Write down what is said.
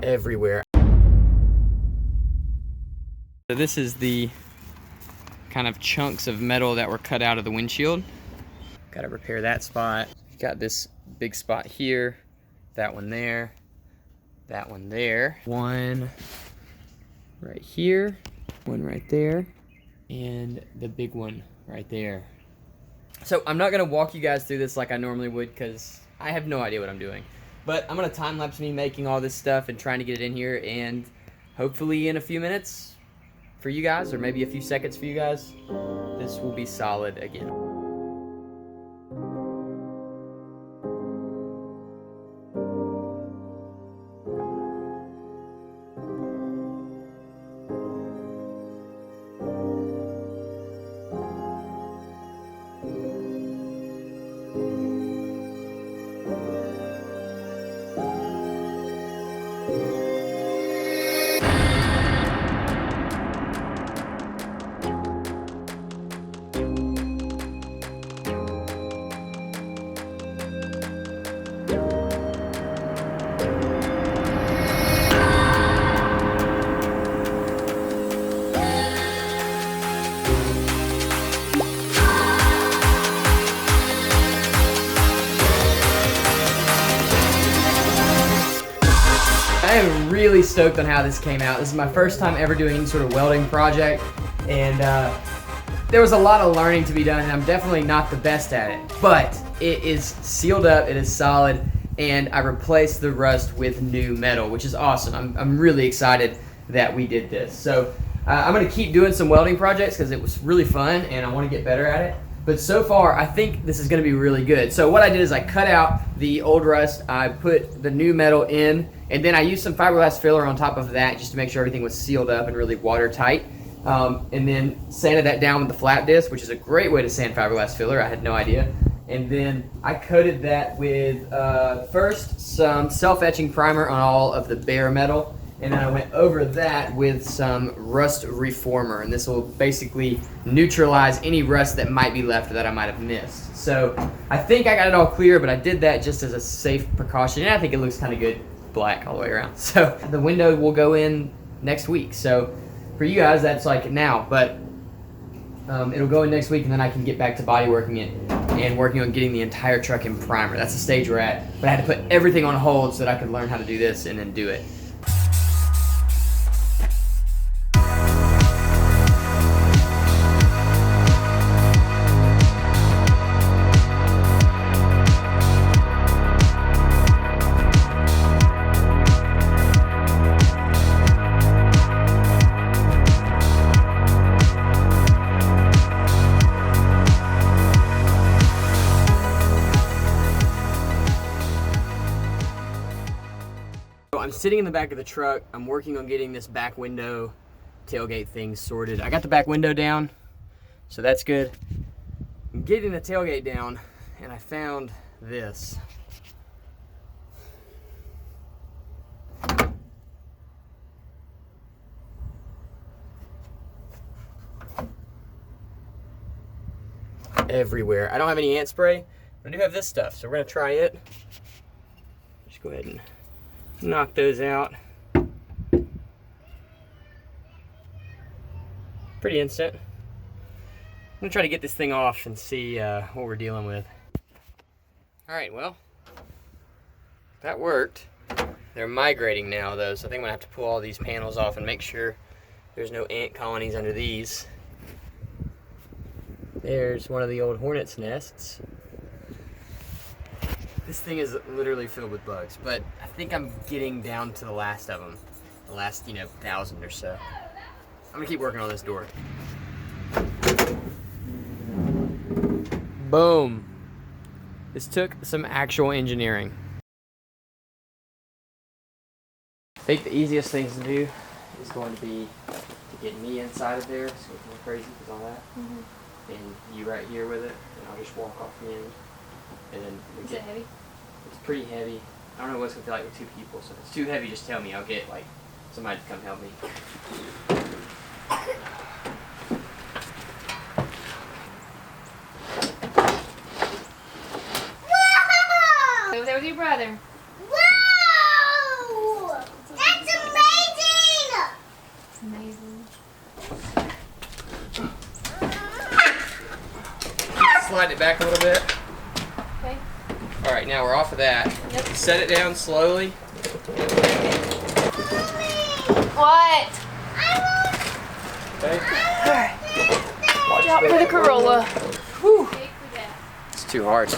everywhere. So this is the kind of chunks of metal that were cut out of the windshield. Got to repair that spot. Got this big spot here, that one there, that one there. One right here, one right there, and the big one right there. So I'm not gonna walk you guys through this like I normally would because I have no idea what I'm doing. But I'm gonna time lapse me making all this stuff and trying to get it in here, and hopefully in a few minutes for you guys, or maybe a few seconds for you guys, this will be solid again. I am really stoked on how this came out. This is my first time ever doing any sort of welding project, and there was a lot of learning to be done, and I'm definitely not the best at it, but it is sealed up, it is solid, and I replaced the rust with new metal, which is awesome. I'm really excited that we did this. So I'm gonna keep doing some welding projects because it was really fun and I wanna get better at it. But so far, I think this is gonna be really good. So what I did is I cut out the old rust, I put the new metal in, and then I used some fiberglass filler on top of that just to make sure everything was sealed up and really watertight. And then sanded that down with the flat disc, which is a great way to sand fiberglass filler. I had no idea. And then I coated that with first some self-etching primer on all of the bare metal, and then I went over that with some rust reformer, and this will basically neutralize any rust that might be left or that I might have missed. So I think I got it all clear, but I did that just as a safe precaution, and I think it looks kind of good black all the way around. So the window will go in next week. So for you guys, that's like now, but it'll go in next week, and then I can get back to body working it and working on getting the entire truck in primer. That's the stage we're at, but I had to put everything on hold so that I could learn how to do this and then do it. I'm sitting in the back of the truck. I'm working on getting this back window tailgate thing sorted. I got the back window down, so that's good. I'm getting the tailgate down, and I found this. Everywhere. I don't have any ant spray, but I do have this stuff, so we're gonna try it. Just go ahead and knock those out. Pretty instant. I'm gonna try to get this thing off and see what we're dealing with. All right, well, that worked. They're migrating now though, so I think I'm gonna have to pull all these panels off and make sure there's no ant colonies under these. There's one of the old hornet's nests. This thing is literally filled with bugs, but I think I'm getting down to the last of them. The last, 1,000 or so. I'm gonna keep working on this door. Boom. This took some actual engineering. I think the easiest things to do is going to be to get me inside of there, so it's more crazy because all that. And you right here with it, and I'll just walk off the end. And then Is it heavy? It's pretty heavy. I don't know what it's gonna feel like with 2 people, so if it's too heavy, just tell me. I'll get like somebody to come help me. Whoa! Go there with your brother. Whoa! That's Amazing. Slide it back a little bit. Okay. All right, now we're off of that. Yep. Set it down slowly. What? Okay. Watch out for the Corolla. Whew. It's too hard.